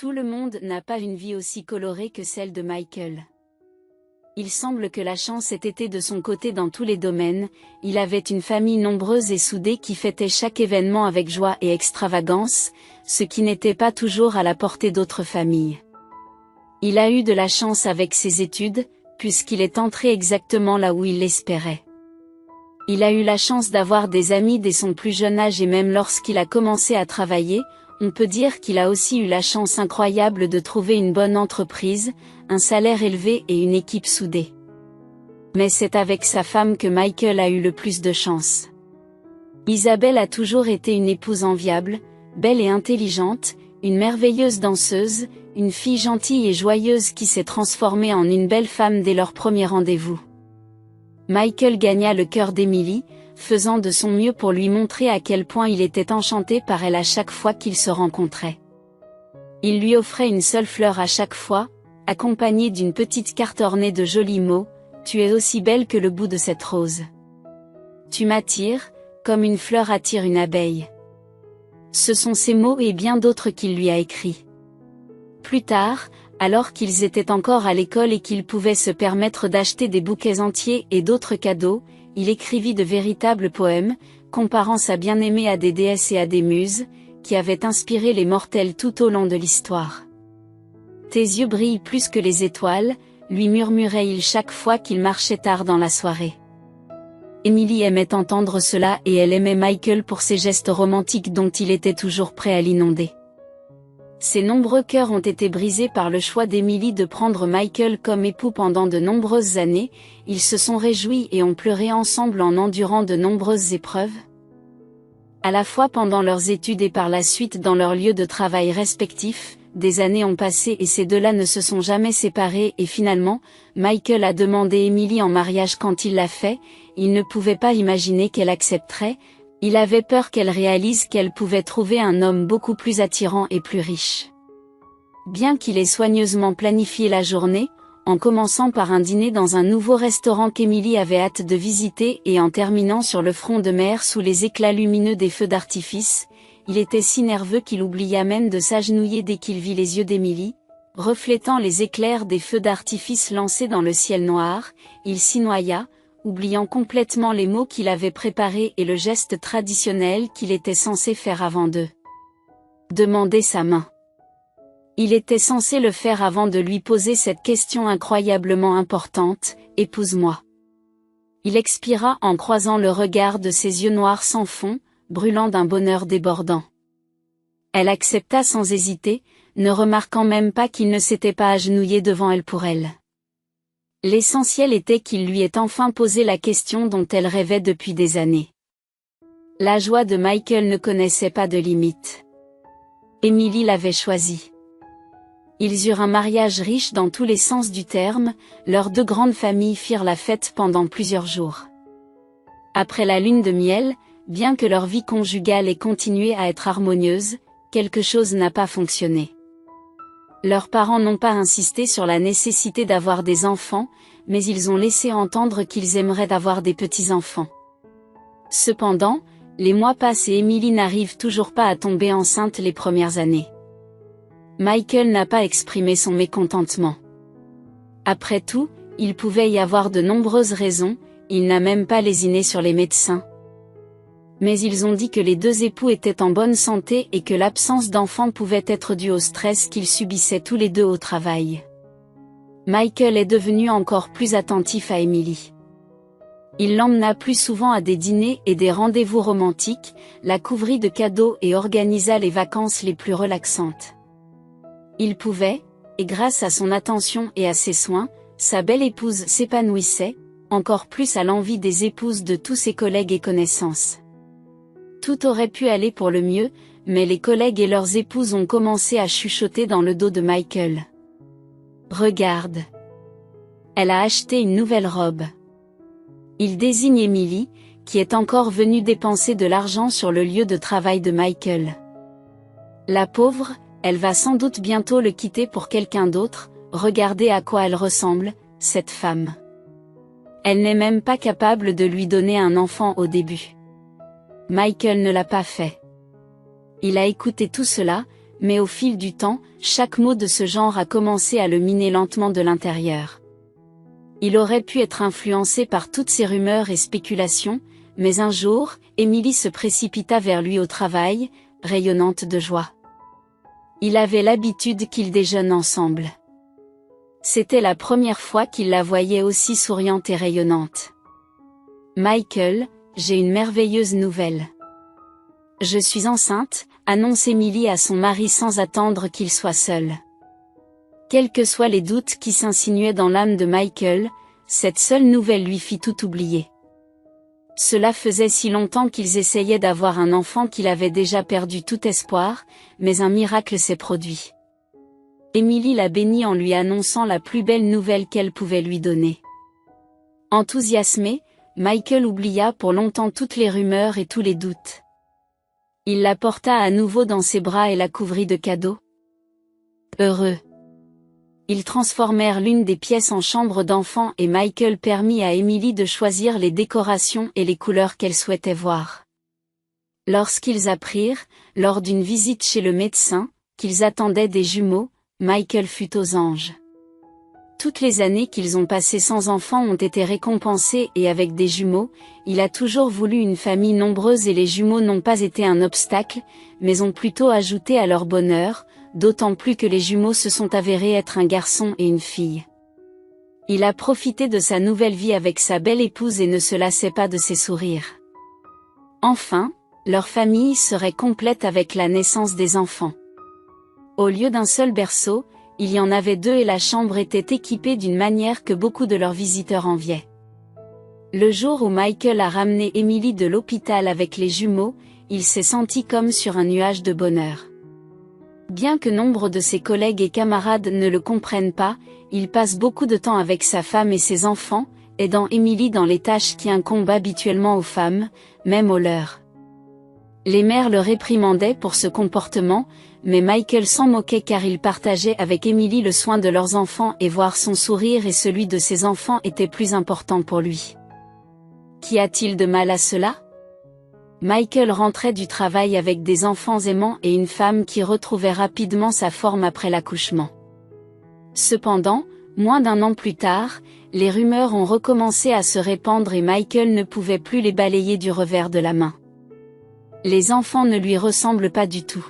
Tout le monde n'a pas une vie aussi colorée que celle de Michael. Il semble que la chance ait été de son côté dans tous les domaines, il avait une famille nombreuse et soudée qui fêtait chaque événement avec joie et extravagance, ce qui n'était pas toujours à la portée d'autres familles. Il a eu de la chance avec ses études, puisqu'il est entré exactement là où il l'espérait. Il a eu la chance d'avoir des amis dès son plus jeune âge et même lorsqu'il a commencé à travailler, on peut dire qu'il a aussi eu la chance incroyable de trouver une bonne entreprise, un salaire élevé et une équipe soudée. Mais c'est avec sa femme que Michael a eu le plus de chance. Isabelle a toujours été une épouse enviable, belle et intelligente, une merveilleuse danseuse, une fille gentille et joyeuse qui s'est transformée en une belle femme dès leur premier rendez-vous. Michael gagna le cœur d'Emily, faisant de son mieux pour lui montrer à quel point il était enchanté par elle à chaque fois qu'ils se rencontraient. Il lui offrait une seule fleur à chaque fois, accompagnée d'une petite carte ornée de jolis mots, « Tu es aussi belle que le bout de cette rose. Tu m'attires, comme une fleur attire une abeille. » Ce sont ces mots et bien d'autres qu'il lui a écrits. Plus tard, alors qu'ils étaient encore à l'école et qu'il pouvait se permettre d'acheter des bouquets entiers et d'autres cadeaux, il écrivit de véritables poèmes, comparant sa bien-aimée à des déesses et à des muses, qui avaient inspiré les mortels tout au long de l'histoire. « Tes yeux brillent plus que les étoiles », lui murmurait-il chaque fois qu'il marchait tard dans la soirée. Emily aimait entendre cela et elle aimait Michael pour ses gestes romantiques dont il était toujours prêt à l'inonder. Ses nombreux cœurs ont été brisés par le choix d'Emily de prendre Michael comme époux pendant de nombreuses années, ils se sont réjouis et ont pleuré ensemble en endurant de nombreuses épreuves. À la fois pendant leurs études et par la suite dans leurs lieux de travail respectifs, des années ont passé et ces deux-là ne se sont jamais séparés et finalement, Michael a demandé Emily en mariage quand il l'a fait, il ne pouvait pas imaginer qu'elle accepterait. Il avait peur qu'elle réalise qu'elle pouvait trouver un homme beaucoup plus attirant et plus riche. Bien qu'il ait soigneusement planifié la journée, en commençant par un dîner dans un nouveau restaurant qu'Emily avait hâte de visiter et en terminant sur le front de mer sous les éclats lumineux des feux d'artifice, il était si nerveux qu'il oublia même de s'agenouiller dès qu'il vit les yeux d'Emily, reflétant les éclairs des feux d'artifice lancés dans le ciel noir, il s'y noya, oubliant complètement les mots qu'il avait préparés et le geste traditionnel qu'il était censé faire avant de demander sa main. Il était censé le faire avant de lui poser cette question incroyablement importante, « Épouse-moi ». Il expira en croisant le regard de ses yeux noirs sans fond, brûlant d'un bonheur débordant. Elle accepta sans hésiter, ne remarquant même pas qu'il ne s'était pas agenouillé devant elle pour elle. L'essentiel était qu'il lui ait enfin posé la question dont elle rêvait depuis des années. La joie de Michael ne connaissait pas de limite. Emily l'avait choisi. Ils eurent un mariage riche dans tous les sens du terme, leurs deux grandes familles firent la fête pendant plusieurs jours. Après la lune de miel, bien que leur vie conjugale ait continué à être harmonieuse, quelque chose n'a pas fonctionné. Leurs parents n'ont pas insisté sur la nécessité d'avoir des enfants, mais ils ont laissé entendre qu'ils aimeraient avoir des petits-enfants. Cependant, les mois passent et Emily n'arrive toujours pas à tomber enceinte les premières années. Michael n'a pas exprimé son mécontentement. Après tout, il pouvait y avoir de nombreuses raisons, il n'a même pas lésiné sur les médecins. Mais ils ont dit que les deux époux étaient en bonne santé et que l'absence d'enfants pouvait être due au stress qu'ils subissaient tous les deux au travail. Michael est devenu encore plus attentif à Emily. Il l'emmena plus souvent à des dîners et des rendez-vous romantiques, la couvrit de cadeaux et organisa les vacances les plus relaxantes. Il pouvait, et grâce à son attention et à ses soins, sa belle épouse s'épanouissait, encore plus à l'envi des épouses de tous ses collègues et connaissances. Tout aurait pu aller pour le mieux, mais les collègues et leurs épouses ont commencé à chuchoter dans le dos de Michael. « Regarde. Elle a acheté une nouvelle robe. » Il désigne Emily, qui est encore venue dépenser de l'argent sur le lieu de travail de Michael. La pauvre, elle va sans doute bientôt le quitter pour quelqu'un d'autre, regardez à quoi elle ressemble, cette femme. Elle n'est même pas capable de lui donner un enfant au début. Michael ne l'a pas fait. Il a écouté tout cela, mais au fil du temps, chaque mot de ce genre a commencé à le miner lentement de l'intérieur. Il aurait pu être influencé par toutes ces rumeurs et spéculations, mais un jour, Emily se précipita vers lui au travail, rayonnante de joie. Il avait l'habitude qu'ils déjeunent ensemble. C'était la première fois qu'il la voyait aussi souriante et rayonnante. « Michael, j'ai une merveilleuse nouvelle. Je suis enceinte », annonce Emily à son mari sans attendre qu'il soit seul. Quels que soient les doutes qui s'insinuaient dans l'âme de Michael, cette seule nouvelle lui fit tout oublier. Cela faisait si longtemps qu'ils essayaient d'avoir un enfant qu'il avait déjà perdu tout espoir, mais un miracle s'est produit. Emily la bénit en lui annonçant la plus belle nouvelle qu'elle pouvait lui donner. Enthousiasmé, Michael oublia pour longtemps toutes les rumeurs et tous les doutes. Il la porta à nouveau dans ses bras et la couvrit de cadeaux. Heureux. Ils transformèrent l'une des pièces en chambre d'enfant et Michael permit à Emily de choisir les décorations et les couleurs qu'elle souhaitait voir. Lorsqu'ils apprirent, lors d'une visite chez le médecin, qu'ils attendaient des jumeaux, Michael fut aux anges. Toutes les années qu'ils ont passées sans enfants ont été récompensées et avec des jumeaux, il a toujours voulu une famille nombreuse et les jumeaux n'ont pas été un obstacle, mais ont plutôt ajouté à leur bonheur, d'autant plus que les jumeaux se sont avérés être un garçon et une fille. Il a profité de sa nouvelle vie avec sa belle épouse et ne se lassait pas de ses sourires. Enfin, leur famille serait complète avec la naissance des enfants. Au lieu d'un seul berceau, il y en avait 2 et la chambre était équipée d'une manière que beaucoup de leurs visiteurs enviaient. Le jour où Michael a ramené Emily de l'hôpital avec les jumeaux, il s'est senti comme sur un nuage de bonheur. Bien que nombre de ses collègues et camarades ne le comprennent pas, il passe beaucoup de temps avec sa femme et ses enfants, aidant Emily dans les tâches qui incombent habituellement aux femmes, même aux leurs. Les mères le réprimandaient pour ce comportement, mais Michael s'en moquait car il partageait avec Emily le soin de leurs enfants et voir son sourire et celui de ses enfants était plus important pour lui. Qu'y a-t-il de mal à cela ? Michael rentrait du travail avec des enfants aimants et une femme qui retrouvait rapidement sa forme après l'accouchement. Cependant, moins d'un an plus tard, les rumeurs ont recommencé à se répandre et Michael ne pouvait plus les balayer du revers de la main. Les enfants ne lui ressemblent pas du tout.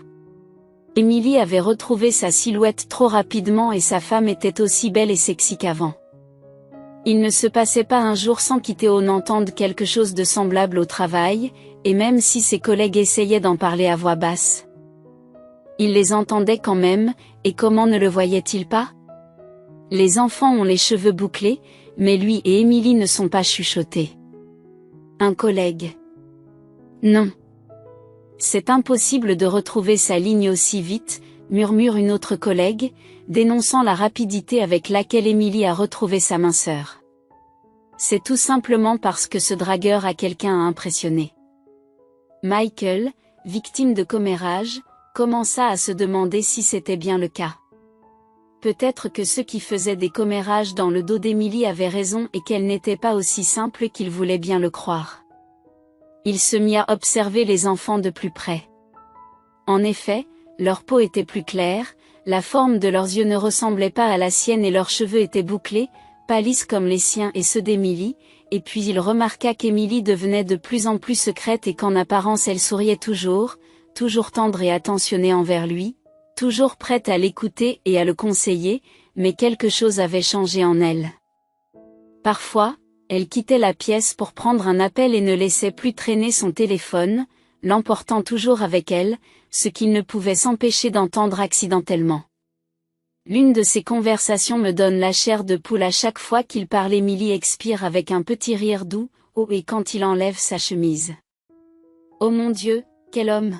Emily avait retrouvé sa silhouette trop rapidement et sa femme était aussi belle et sexy qu'avant. Il ne se passait pas un jour sans qu'Théo n'entende quelque chose de semblable au travail, et même si ses collègues essayaient d'en parler à voix basse. Il les entendait quand même, et comment ne le voyait-il pas ? Les enfants ont les cheveux bouclés, mais lui et Emily ne sont pas chuchotés. Un collègue. Non. C'est impossible de retrouver sa ligne aussi vite, murmure une autre collègue, dénonçant la rapidité avec laquelle Emily a retrouvé sa minceur. C'est tout simplement parce que ce dragueur a quelqu'un à impressionner. Michael, victime de commérage, commença à se demander si c'était bien le cas. Peut-être que ceux qui faisaient des commérages dans le dos d'Emily avaient raison et qu'elle n'était pas aussi simple qu'il voulait bien le croire. Il se mit à observer les enfants de plus près. En effet, leur peau était plus claire, la forme de leurs yeux ne ressemblait pas à la sienne et leurs cheveux étaient bouclés, pas lisses comme les siens et ceux d'Emily, et puis il remarqua qu'Emily devenait de plus en plus secrète et qu'en apparence elle souriait toujours tendre et attentionnée envers lui, toujours prête à l'écouter et à le conseiller, mais quelque chose avait changé en elle. Parfois, elle quittait la pièce pour prendre un appel et ne laissait plus traîner son téléphone, l'emportant toujours avec elle, ce qu'il ne pouvait s'empêcher d'entendre accidentellement. L'une de ces conversations me donne la chair de poule à chaque fois qu'il parle. Emily expire avec un petit rire doux, et quand il enlève sa chemise. Oh mon Dieu, quel homme!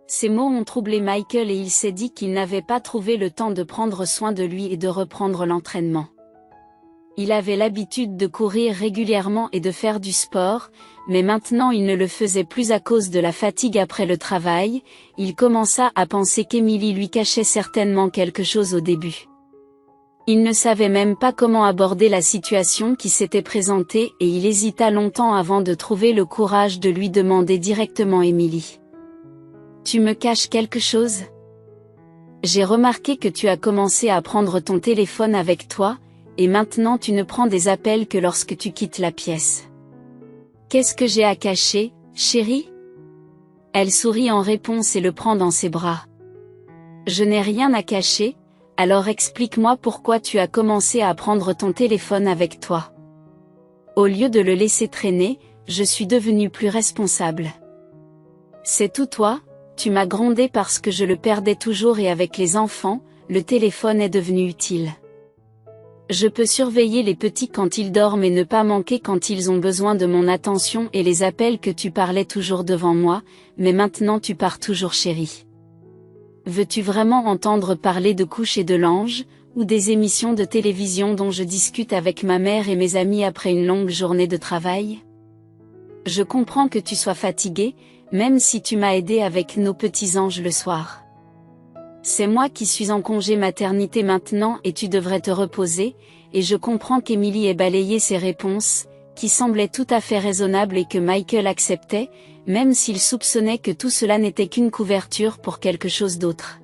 Ces mots ont troublé Michael et il s'est dit qu'il n'avait pas trouvé le temps de prendre soin de lui et de reprendre l'entraînement. Il avait l'habitude de courir régulièrement et de faire du sport, mais maintenant il ne le faisait plus à cause de la fatigue après le travail. Il commença à penser qu'Emily lui cachait certainement quelque chose au début. Il ne savait même pas comment aborder la situation qui s'était présentée et il hésita longtemps avant de trouver le courage de lui demander directement Emily. « Tu me caches quelque chose ? J'ai remarqué que tu as commencé à prendre ton téléphone avec toi, et maintenant tu ne prends des appels que lorsque tu quittes la pièce. Qu'est-ce que j'ai à cacher, chérie? Elle sourit en réponse et le prend dans ses bras. Je n'ai rien à cacher, alors explique-moi pourquoi tu as commencé à prendre ton téléphone avec toi. Au lieu de le laisser traîner, je suis devenue plus responsable. C'est tout toi, tu m'as grondé parce que je le perdais toujours et avec les enfants, le téléphone est devenu utile. Je peux surveiller les petits quand ils dorment et ne pas manquer quand ils ont besoin de mon attention et les appels que tu parlais toujours devant moi, mais maintenant tu pars toujours chérie. Veux-tu vraiment entendre parler de Coucher de l'ange, ou des émissions de télévision dont je discute avec ma mère et mes amis après une longue journée de travail? Je comprends que tu sois fatigué, même si tu m'as aidé avec nos petits anges le soir. C'est moi qui suis en congé maternité maintenant et tu devrais te reposer, et je comprends qu'Emily ait balayé ses réponses, qui semblaient tout à fait raisonnables et que Michael acceptait, même s'il soupçonnait que tout cela n'était qu'une couverture pour quelque chose d'autre.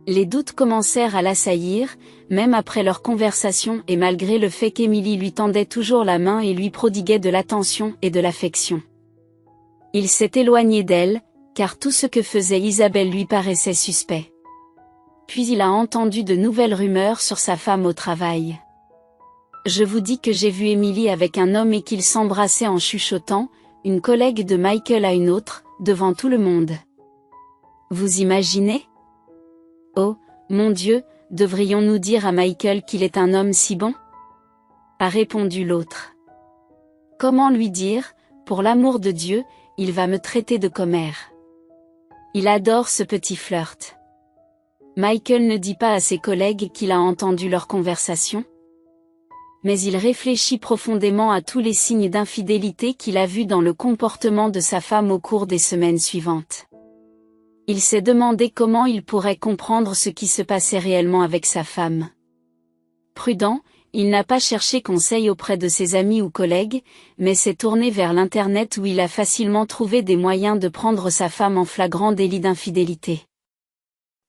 Les doutes commencèrent à l'assaillir, même après leur conversation et malgré le fait qu'Emily lui tendait toujours la main et lui prodiguait de l'attention et de l'affection. Il s'est éloigné d'elle, car tout ce que faisait Isabelle lui paraissait suspect. Puis il a entendu de nouvelles rumeurs sur sa femme au travail. Je vous dis que j'ai vu Emily avec un homme et qu'ils s'embrassaient en chuchotant, une collègue de Michael à une autre, devant tout le monde. Vous imaginez? Oh, mon Dieu, devrions-nous dire à Michael qu'il est un homme si bon? A répondu l'autre. Comment lui dire, pour l'amour de Dieu, il va me traiter de commère. Il adore ce petit flirt. Michael ne dit pas à ses collègues qu'il a entendu leur conversation. Mais il réfléchit profondément à tous les signes d'infidélité qu'il a vus dans le comportement de sa femme au cours des semaines suivantes. Il s'est demandé comment il pourrait comprendre ce qui se passait réellement avec sa femme. Prudent, il n'a pas cherché conseil auprès de ses amis ou collègues, mais s'est tourné vers l'Internet où il a facilement trouvé des moyens de prendre sa femme en flagrant délit d'infidélité.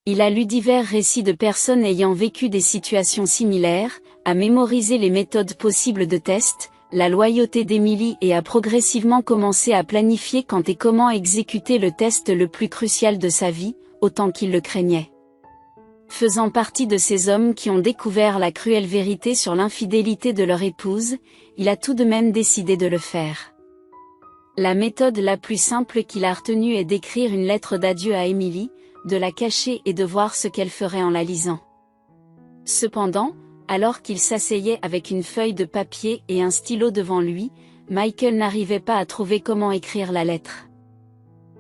Il a lu divers récits de personnes ayant vécu des situations similaires, a mémorisé les méthodes possibles de test, la loyauté d'Emily et a progressivement commencé à planifier quand et comment exécuter le test le plus crucial de sa vie, autant qu'il le craignait. Faisant partie de ces hommes qui ont découvert la cruelle vérité sur l'infidélité de leur épouse, il a tout de même décidé de le faire. La méthode la plus simple qu'il a retenue est d'écrire une lettre d'adieu à Emily, de la cacher et de voir ce qu'elle ferait en la lisant. Cependant, alors qu'il s'asseyait avec une feuille de papier et un stylo devant lui, Michael n'arrivait pas à trouver comment écrire la lettre.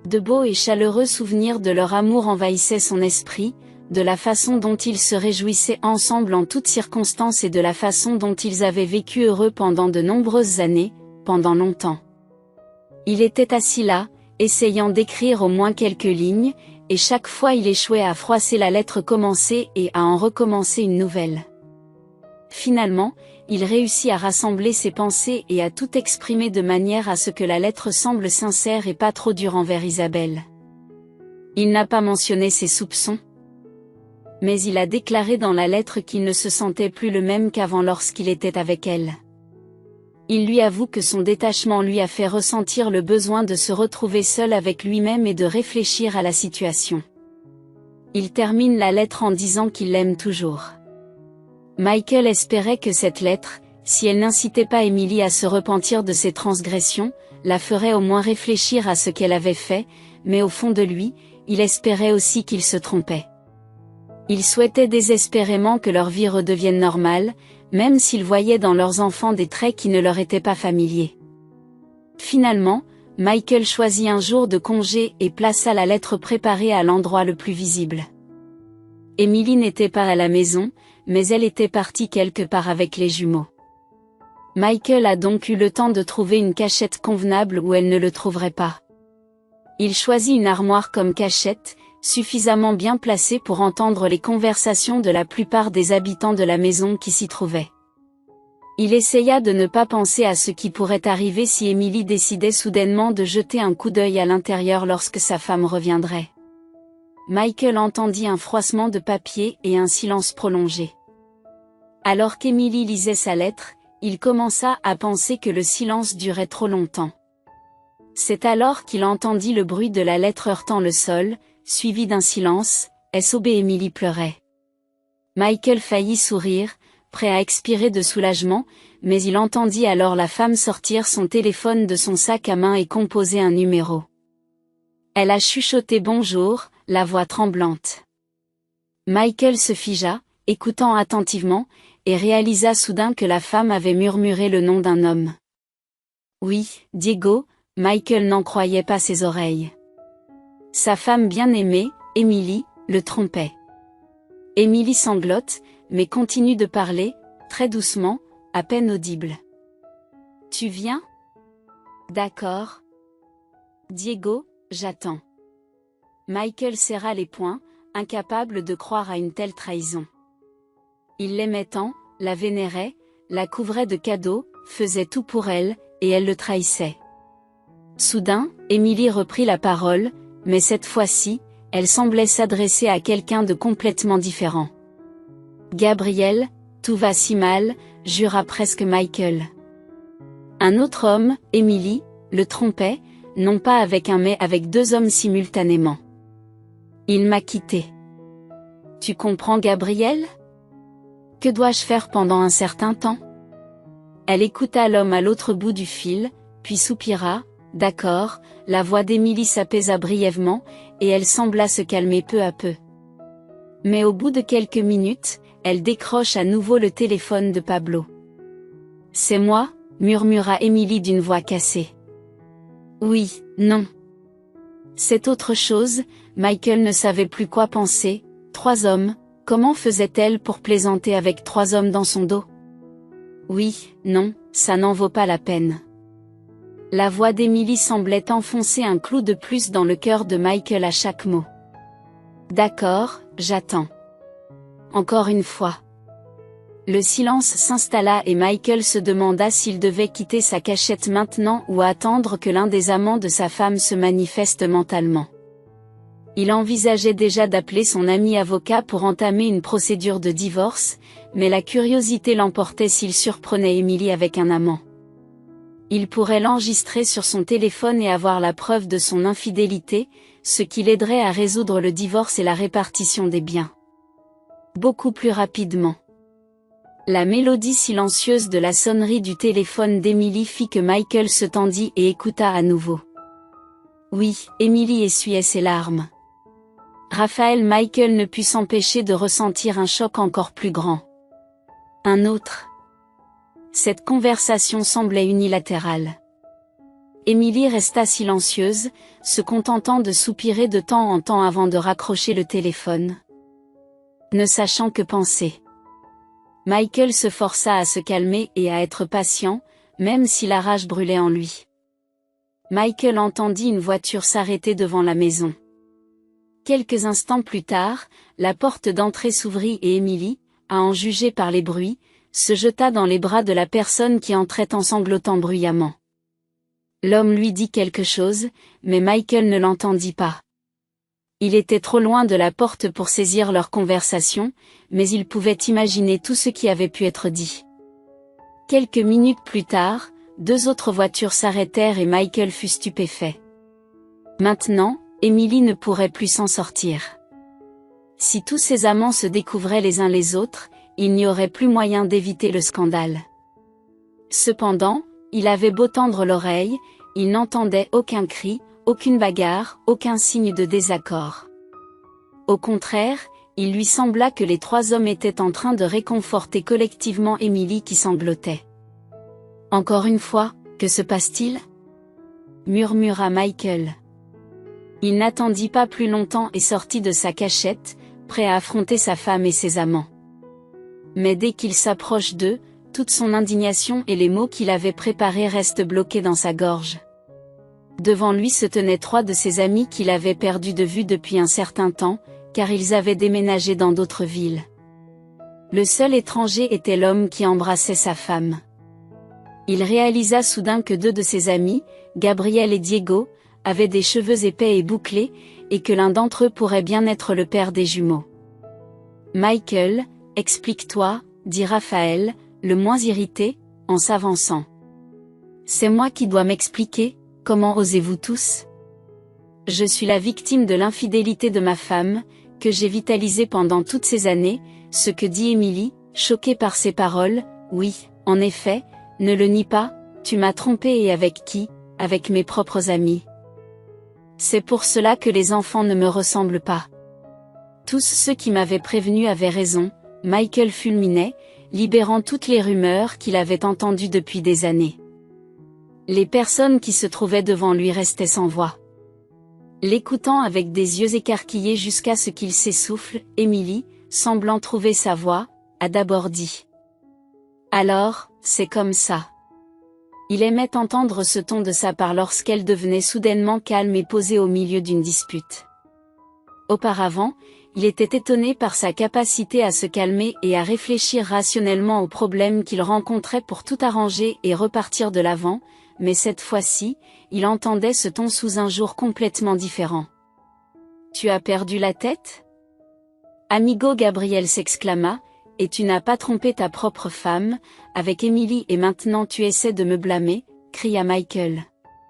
De beaux et chaleureux souvenirs de leur amour envahissaient son esprit, de la façon dont ils se réjouissaient ensemble en toutes circonstances et de la façon dont ils avaient vécu heureux pendant de nombreuses années, pendant longtemps. Il était assis là, essayant d'écrire au moins quelques lignes, et chaque fois il échouait à froisser la lettre commencée et à en recommencer une nouvelle. Finalement, il réussit à rassembler ses pensées et à tout exprimer de manière à ce que la lettre semble sincère et pas trop dure envers Isabelle. Il n'a pas mentionné ses soupçons. Mais il a déclaré dans la lettre qu'il ne se sentait plus le même qu'avant lorsqu'il était avec elle. Il lui avoue que son détachement lui a fait ressentir le besoin de se retrouver seul avec lui-même et de réfléchir à la situation. Il termine la lettre en disant qu'il l'aime toujours. Michael espérait que cette lettre, si elle n'incitait pas Emily à se repentir de ses transgressions, la ferait au moins réfléchir à ce qu'elle avait fait, mais au fond de lui, il espérait aussi qu'il se trompait. Il souhaitait désespérément que leur vie redevienne normale, même s'ils voyaient dans leurs enfants des traits qui ne leur étaient pas familiers. Finalement, Michael choisit un jour de congé et plaça la lettre préparée à l'endroit le plus visible. Emily n'était pas à la maison, mais elle était partie quelque part avec les jumeaux. Michael a donc eu le temps de trouver une cachette convenable où elle ne le trouverait pas. Il choisit une armoire comme cachette, suffisamment bien placée pour entendre les conversations de la plupart des habitants de la maison qui s'y trouvaient. Il essaya de ne pas penser à ce qui pourrait arriver si Emily décidait soudainement de jeter un coup d'œil à l'intérieur lorsque sa femme reviendrait. Michael entendit un froissement de papier et un silence prolongé. Alors qu'Emily lisait sa lettre, il commença à penser que le silence durait trop longtemps. C'est alors qu'il entendit le bruit de la lettre heurtant le sol, suivi d'un silence. SOB. Emily pleurait. Michael faillit sourire, prêt à expirer de soulagement, mais il entendit alors la femme sortir son téléphone de son sac à main et composer un numéro. Elle a chuchoté bonjour, la voix tremblante. Michael se figea, écoutant attentivement, et réalisa soudain que la femme avait murmuré le nom d'un homme. Oui, Diego, Michael n'en croyait pas ses oreilles. Sa femme bien-aimée, Emily, le trompait. Emily sanglote, mais continue de parler, très doucement, à peine audible. Tu viens? D'accord. Diego, j'attends. Michael serra les poings, incapable de croire à une telle trahison. Il l'aimait tant, la vénérait, la couvrait de cadeaux, faisait tout pour elle, et elle le trahissait. Soudain, Emily reprit la parole, mais cette fois-ci, elle semblait s'adresser à quelqu'un de complètement différent. Gabriel, tout va si mal, jura presque Michael. Un autre homme, Emily, le trompait, non pas avec un mais avec deux hommes simultanément. Il m'a quitté. Tu comprends, Gabriel? Que dois-je faire pendant un certain temps? Elle écouta l'homme à l'autre bout du fil, puis soupira. D'accord, la voix d'Emily s'apaisa brièvement, et elle sembla se calmer peu à peu. Mais au bout de quelques minutes, elle décroche à nouveau le téléphone de Pablo. C'est moi, murmura Emily d'une voix cassée. Oui, non. C'est autre chose, Michael ne savait plus quoi penser. 3 hommes, comment faisait-elle pour plaisanter avec 3 hommes dans son dos? Oui, non, ça n'en vaut pas la peine. La voix d'Emily semblait enfoncer un clou de plus dans le cœur de Michael à chaque mot. D'accord, j'attends. Encore une fois. Le silence s'installa et Michael se demanda s'il devait quitter sa cachette maintenant ou attendre que l'un des amants de sa femme se manifeste mentalement. Il envisageait déjà d'appeler son ami avocat pour entamer une procédure de divorce, mais la curiosité l'emportait s'il surprenait Emily avec un amant. Il pourrait l'enregistrer sur son téléphone et avoir la preuve de son infidélité, ce qui l'aiderait à résoudre le divorce et la répartition des biens. Beaucoup plus rapidement. La mélodie silencieuse de la sonnerie du téléphone d'Emily fit que Michael se tendit et écouta à nouveau. Oui, Emily essuyait ses larmes. Michael ne put s'empêcher de ressentir un choc encore plus grand. Un autre. Cette conversation semblait unilatérale. Emily resta silencieuse, se contentant de soupirer de temps en temps avant de raccrocher le téléphone. Ne sachant que penser. Michael se força à se calmer et à être patient, même si la rage brûlait en lui. Michael entendit une voiture s'arrêter devant la maison. Quelques instants plus tard, la porte d'entrée s'ouvrit et Emily, à en juger par les bruits, se jeta dans les bras de la personne qui entrait en sanglotant bruyamment. L'homme lui dit quelque chose, mais Michael ne l'entendit pas. Il était trop loin de la porte pour saisir leur conversation, mais il pouvait imaginer tout ce qui avait pu être dit. Quelques minutes plus tard, 2 autres voitures s'arrêtèrent et Michael fut stupéfait. Maintenant, Emily ne pourrait plus s'en sortir. Si tous ses amants se découvraient les uns les autres, il n'y aurait plus moyen d'éviter le scandale. Cependant, il avait beau tendre l'oreille, il n'entendait aucun cri, aucune bagarre, aucun signe de désaccord. Au contraire, il lui sembla que les 3 hommes étaient en train de réconforter collectivement Emily qui sanglotait. Encore une fois, que se passe-t-il? Murmura Michael. Il n'attendit pas plus longtemps et sortit de sa cachette, prêt à affronter sa femme et ses amants. Mais dès qu'il s'approche d'eux, toute son indignation et les mots qu'il avait préparés restent bloqués dans sa gorge. Devant lui se tenaient 3 de ses amis qu'il avait perdus de vue depuis un certain temps, car ils avaient déménagé dans d'autres villes. Le seul étranger était l'homme qui embrassait sa femme. Il réalisa soudain que 2 de ses amis, Gabriel et Diego, avaient des cheveux épais et bouclés, et que l'un d'entre eux pourrait bien être le père des jumeaux. Michael, explique-toi, dit Raphaël, le moins irrité, en s'avançant. C'est moi qui dois m'expliquer, comment osez-vous tous? Je suis la victime de l'infidélité de ma femme, que j'ai vitalisée pendant toutes ces années, ce que dit Émilie, choquée par ces paroles. Oui, en effet, ne le nie pas, tu m'as trompé et avec qui? Avec mes propres amis. C'est pour cela que les enfants ne me ressemblent pas. Tous ceux qui m'avaient prévenu avaient raison, Michael fulminait, libérant toutes les rumeurs qu'il avait entendues depuis des années. Les personnes qui se trouvaient devant lui restaient sans voix. L'écoutant avec des yeux écarquillés jusqu'à ce qu'il s'essouffle, Émilie, semblant trouver sa voix, a d'abord dit. Alors, c'est comme ça. Il aimait entendre ce ton de sa part lorsqu'elle devenait soudainement calme et posée au milieu d'une dispute. Auparavant, il était étonné par sa capacité à se calmer et à réfléchir rationnellement aux problèmes qu'il rencontrait pour tout arranger et repartir de l'avant, mais cette fois-ci, il entendait ce ton sous un jour complètement différent. « Tu as perdu la tête ?» Amigo Gabriel s'exclama, « Et tu n'as pas trompé ta propre femme, avec Émilie et maintenant tu essaies de me blâmer ?» cria Michael.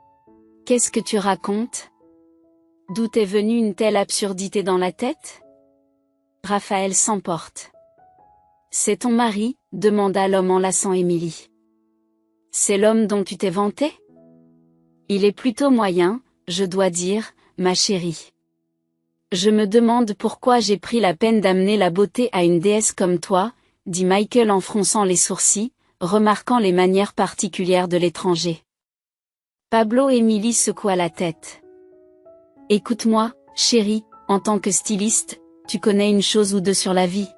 « Qu'est-ce que tu racontes? D'où t'est venue une telle absurdité dans la tête? » Raphaël s'emporte. « C'est ton mari ?» demanda l'homme en lassant Émilie. « C'est l'homme dont tu t'es vanté? Il est plutôt moyen, je dois dire, ma chérie. Je me demande pourquoi j'ai pris la peine d'amener la beauté à une déesse comme toi, dit Michael en fronçant les sourcils, remarquant les manières particulières de l'étranger. Pablo Émilie secoua la tête. Écoute-moi, chérie, en tant que styliste, tu connais une chose ou deux sur la vie.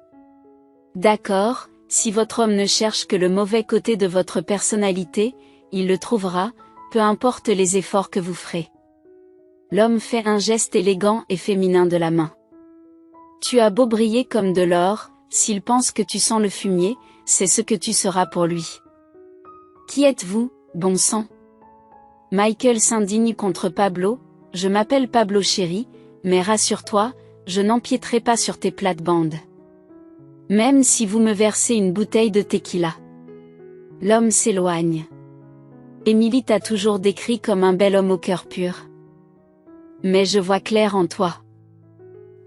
D'accord, si votre homme ne cherche que le mauvais côté de votre personnalité, il le trouvera, peu importe les efforts que vous ferez. L'homme fait un geste élégant et féminin de la main. Tu as beau briller comme de l'or, s'il pense que tu sens le fumier, c'est ce que tu seras pour lui. Qui êtes-vous, bon sang? Michael s'indigne contre Pablo. Je m'appelle Pablo chéri, mais rassure-toi, je n'empiéterai pas sur tes plates-bandes. Même si vous me versez une bouteille de tequila. L'homme s'éloigne. Émilie t'a toujours décrit comme un bel homme au cœur pur. Mais je vois clair en toi.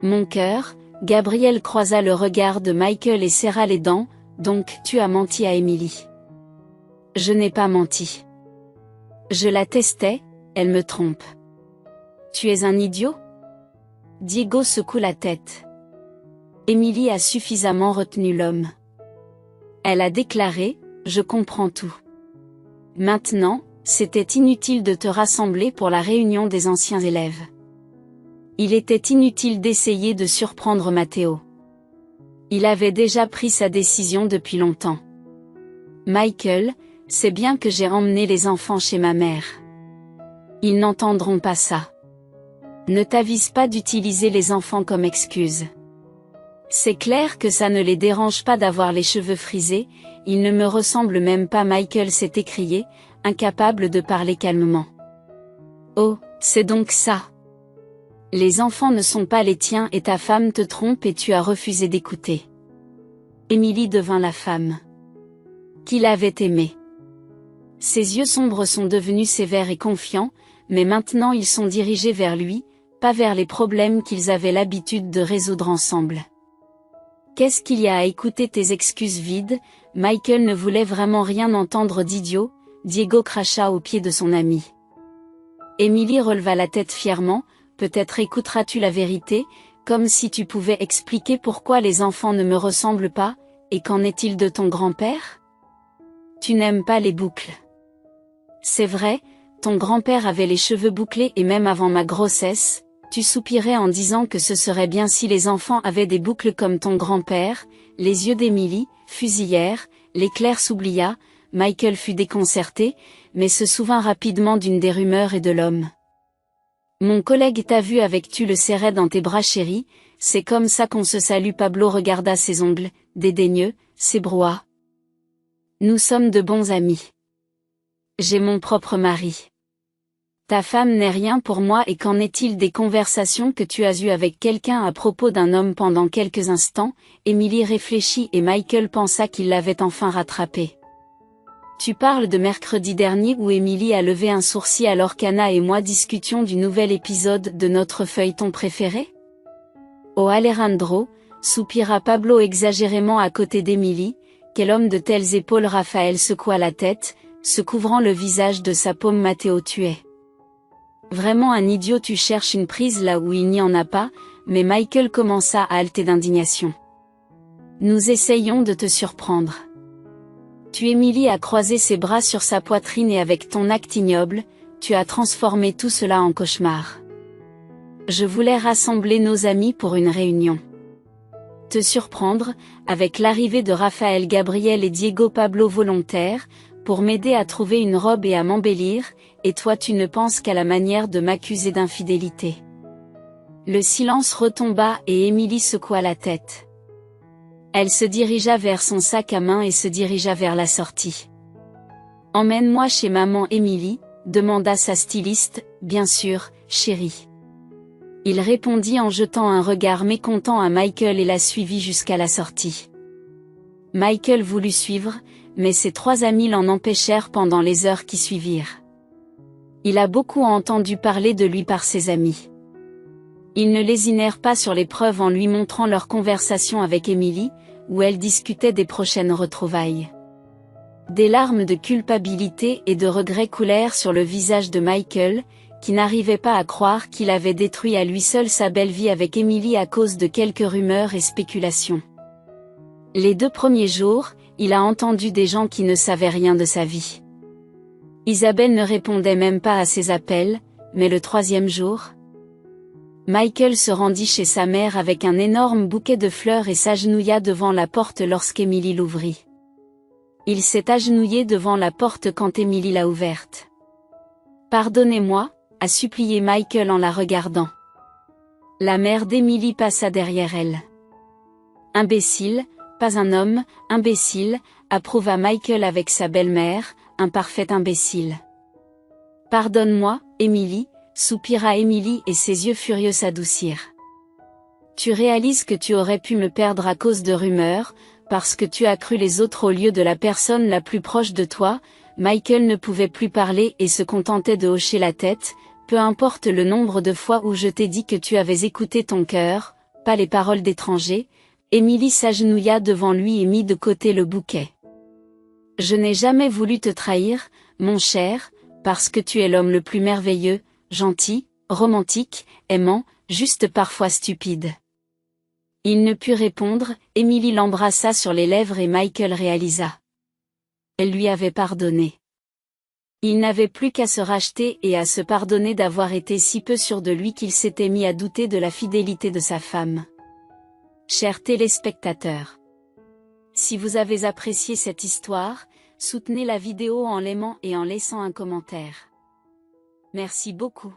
Mon cœur, Gabriel croisa le regard de Michael et serra les dents, donc tu as menti à Émilie. Je n'ai pas menti. Je la testais, elle me trompe. Tu es un idiot? Diego secoue la tête. Émilie a suffisamment retenu l'homme. Elle a déclaré, je comprends tout. Maintenant, c'était inutile de te rassembler pour la réunion des anciens élèves. Il était inutile d'essayer de surprendre Matteo. Il avait déjà pris sa décision depuis longtemps. Michael, c'est bien que j'ai emmené les enfants chez ma mère. Ils n'entendront pas ça. Ne t'avise pas d'utiliser les enfants comme excuse. C'est clair que ça ne les dérange pas d'avoir les cheveux frisés, ils ne me ressemblent même pas. Michael s'est écrié, incapable de parler calmement. Oh, c'est donc ça. Les enfants ne sont pas les tiens et ta femme te trompe et tu as refusé d'écouter. Émilie devint la femme qu'il avait aimée. Ses yeux sombres sont devenus sévères et confiants, mais maintenant ils sont dirigés vers lui, pas vers les problèmes qu'ils avaient l'habitude de résoudre ensemble. Qu'est-ce qu'il y a à écouter tes excuses vides? Michael ne voulait vraiment rien entendre d'idiot, Diego cracha aux pieds de son ami. Émilie releva la tête fièrement, peut-être écouteras-tu la vérité, comme si tu pouvais expliquer pourquoi les enfants ne me ressemblent pas, et qu'en est-il de ton grand-père? Tu n'aimes pas les boucles. C'est vrai, ton grand-père avait les cheveux bouclés et même avant ma grossesse, tu soupirais en disant que ce serait bien si les enfants avaient des boucles comme ton grand-père. Les yeux d'Émilie fusillèrent, l'éclair s'oublia, Michael fut déconcerté, mais se souvint rapidement d'une des rumeurs et de l'homme. Mon collègue t'a vu avec tu le serrais dans tes bras chéris, c'est comme ça qu'on se salue. Pablo regarda ses ongles, dédaigneux, ses brouhahs. Nous sommes de bons amis. J'ai mon propre mari. Ta femme n'est rien pour moi et qu'en est-il des conversations que tu as eues avec quelqu'un à propos d'un homme pendant quelques instants? Emily réfléchit et Michael pensa qu'il l'avait enfin rattrapé. Tu parles de mercredi dernier où Emily a levé un sourcil alors qu'Anna et moi discutions du nouvel épisode de notre feuilleton préféré? Oh Alejandro, soupira Pablo exagérément à côté d'Emily, quel homme de telles épaules. Raphaël secoua la tête, se couvrant le visage de sa paume. Matteo tuait. Vraiment un idiot, tu cherches une prise là où il n'y en a pas, mais Michael commença à halter d'indignation. Nous essayons de te surprendre. Emily a croisé ses bras sur sa poitrine et avec ton acte ignoble, tu as transformé tout cela en cauchemar. Je voulais rassembler nos amis pour une réunion. Te surprendre, avec l'arrivée de Raphaël, Gabriel et Diego Pablo volontaires, pour m'aider à trouver une robe et à m'embellir, et toi tu ne penses qu'à la manière de m'accuser d'infidélité. Le silence retomba et Emily secoua la tête. Elle se dirigea vers son sac à main et se dirigea vers la sortie. Emmène-moi chez maman Emily, demanda sa styliste. Bien sûr, chérie. Il répondit en jetant un regard mécontent à Michael et la suivit jusqu'à la sortie. Michael voulut suivre, mais ses trois amis l'en empêchèrent pendant les heures qui suivirent. Il a beaucoup entendu parler de lui par ses amis. Ils ne lésinèrent pas sur les preuves en lui montrant leur conversation avec Emily, où elle discutait des prochaines retrouvailles. Des larmes de culpabilité et de regret coulèrent sur le visage de Michael, qui n'arrivait pas à croire qu'il avait détruit à lui seul sa belle vie avec Emily à cause de quelques rumeurs et spéculations. Les 2 premiers jours, il a entendu des gens qui ne savaient rien de sa vie. Isabelle ne répondait même pas à ses appels, mais le 3e jour, Michael se rendit chez sa mère avec un énorme bouquet de fleurs et s'agenouilla devant la porte lorsqu'Emily l'ouvrit. Il s'est agenouillé devant la porte quand Emily l'a ouverte. « Pardonnez-moi » a supplié Michael en la regardant. La mère d'Emily passa derrière elle. « Imbécile, pas un homme, imbécile » approuva Michael avec sa belle-mère, un parfait imbécile. « Pardonne-moi, Emily » soupira Emily et ses yeux furieux s'adoucirent. « Tu réalises que tu aurais pu me perdre à cause de rumeurs, parce que tu as cru les autres au lieu de la personne la plus proche de toi ?» Michael ne pouvait plus parler et se contentait de hocher la tête. « Peu importe le nombre de fois où je t'ai dit que tu avais écouté ton cœur, pas les paroles d'étrangers. » Emily s'agenouilla devant lui et mit de côté le bouquet. « Je n'ai jamais voulu te trahir, mon cher, parce que tu es l'homme le plus merveilleux, gentil, romantique, aimant, juste parfois stupide. » Il ne put répondre. Emily l'embrassa sur les lèvres et Michael réalisa. Elle lui avait pardonné. Il n'avait plus qu'à se racheter et à se pardonner d'avoir été si peu sûr de lui qu'il s'était mis à douter de la fidélité de sa femme. Chers téléspectateurs, si vous avez apprécié cette histoire, soutenez la vidéo en l'aimant et en laissant un commentaire. Merci beaucoup.